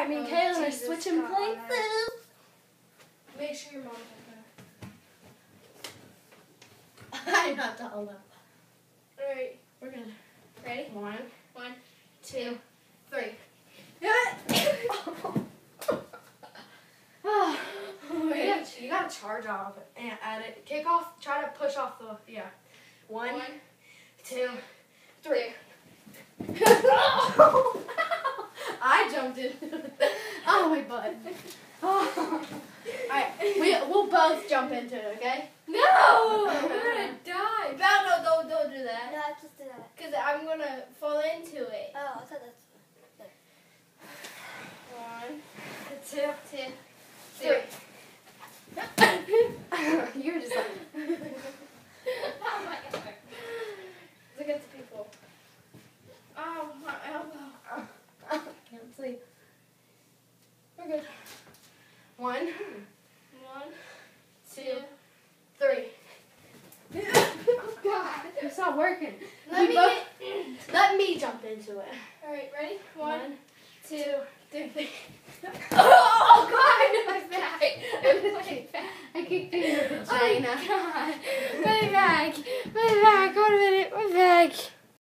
Alright, me and Kaylin are Jesus switching God. places. Make sure your mom has I'm not tall enough. Alright, We're good. ready? 1, 2, 3. You gotta charge off and add it. Kick off, try to push off the, yeah. 1, 2, 3. I jumped in. Oh, my butt. Oh. Alright, we'll both jump into it, okay? No! I'm gonna die. No, don't do that. No, just do that. Because I'm gonna fall into it. Oh, I thought that's... 1, 2, 2, 3. 3. You're just like... Oh my god. Look at the people. Oh, my elbow. Can't sleep. We're good. 1, 1, 2, 2. 3. Oh god. It's not working. Let me jump into it. Alright, ready? 1, 2, 3. Oh, God, my back. I kicked you in the Oh vagina. god. My back. My back. What